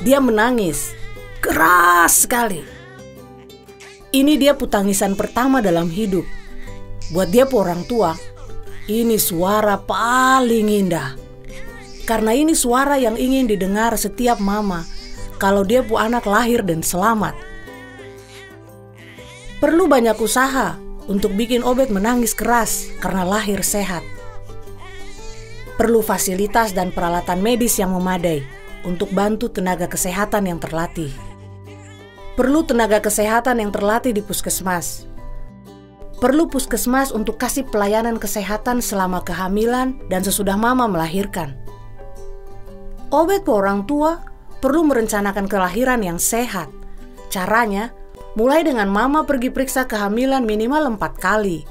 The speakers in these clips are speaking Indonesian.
Dia menangis keras sekali. Ini dia putangisan pertama dalam hidup. Buat dia orang tua, ini suara paling indah. Karena ini suara yang ingin didengar setiap mama kalau dia anak lahir dan selamat. Perlu banyak usaha untuk bikin Obed menangis keras karena lahir sehat. Perlu fasilitas dan peralatan medis yang memadai untuk bantu tenaga kesehatan yang terlatih. Perlu tenaga kesehatan yang terlatih di puskesmas. Perlu puskesmas untuk kasih pelayanan kesehatan selama kehamilan dan sesudah mama melahirkan. Obed orang tua perlu merencanakan kelahiran yang sehat. Caranya, mulai dengan mama pergi periksa kehamilan minimal 4 kali.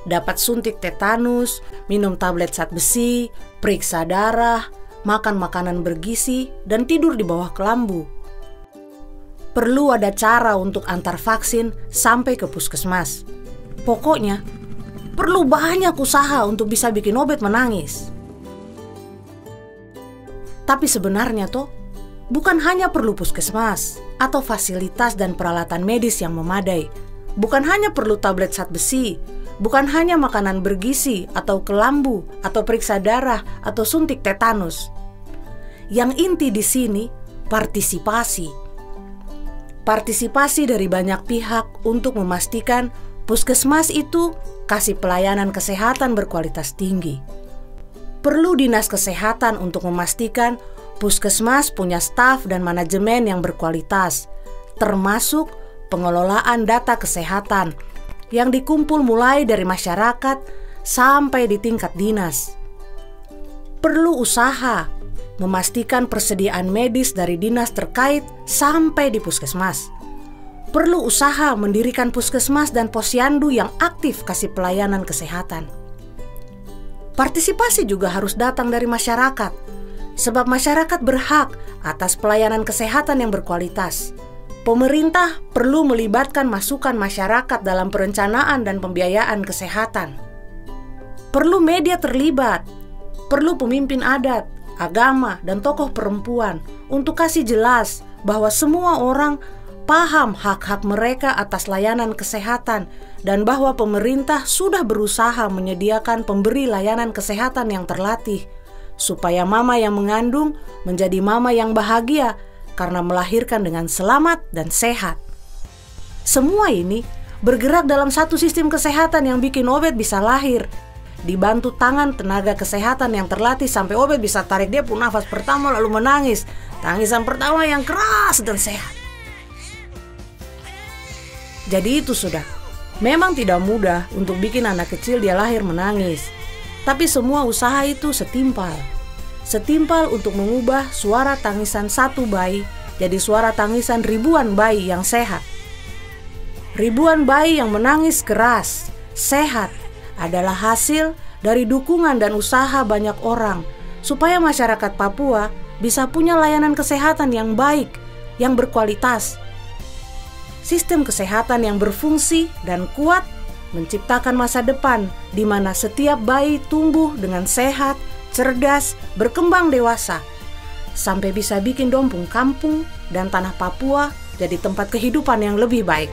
Dapat suntik tetanus, minum tablet zat besi, periksa darah, makan makanan bergizi, dan tidur di bawah kelambu. Perlu ada cara untuk antar vaksin sampai ke puskesmas. Pokoknya, perlu banyak usaha untuk bisa bikin Obed menangis. Tapi sebenarnya bukan hanya perlu puskesmas atau fasilitas dan peralatan medis yang memadai. Bukan hanya perlu tablet zat besi, bukan hanya makanan bergizi atau kelambu atau periksa darah atau suntik tetanus. Yang inti di sini partisipasi. Partisipasi dari banyak pihak untuk memastikan puskesmas itu kasih pelayanan kesehatan berkualitas tinggi. Perlu dinas kesehatan untuk memastikan puskesmas punya staf dan manajemen yang berkualitas, termasuk pengelolaan data kesehatan yang dikumpul mulai dari masyarakat sampai di tingkat dinas. Perlu usaha memastikan persediaan medis dari dinas terkait sampai di puskesmas. Perlu usaha mendirikan puskesmas dan posyandu yang aktif kasih pelayanan kesehatan. Partisipasi juga harus datang dari masyarakat, sebab masyarakat berhak atas pelayanan kesehatan yang berkualitas. Pemerintah perlu melibatkan masukan masyarakat dalam perencanaan dan pembiayaan kesehatan. Perlu media terlibat, perlu pemimpin adat, agama, dan tokoh perempuan untuk kasih jelas bahwa semua orang paham hak-hak mereka atas layanan kesehatan dan bahwa pemerintah sudah berusaha menyediakan pemberi layanan kesehatan yang terlatih supaya mama yang mengandung menjadi mama yang bahagia karena melahirkan dengan selamat dan sehat. Semua ini bergerak dalam satu sistem kesehatan yang bikin Obed bisa lahir, dibantu tangan tenaga kesehatan yang terlatih sampai Obed bisa tarik dia pun nafas pertama lalu menangis. Tangisan pertama yang keras dan sehat. Jadi itu sudah. Memang tidak mudah untuk bikin anak kecil dia lahir menangis. Tapi semua usaha itu setimpal. Setimpal untuk mengubah suara tangisan satu bayi jadi suara tangisan ribuan bayi yang sehat. Ribuan bayi yang menangis keras, sehat adalah hasil dari dukungan dan usaha banyak orang supaya masyarakat Papua bisa punya layanan kesehatan yang baik, yang berkualitas. Sistem kesehatan yang berfungsi dan kuat menciptakan masa depan di mana setiap bayi tumbuh dengan sehat, cerdas, berkembang dewasa, sampai bisa bikin Dompung kampung dan tanah Papua jadi tempat kehidupan yang lebih baik.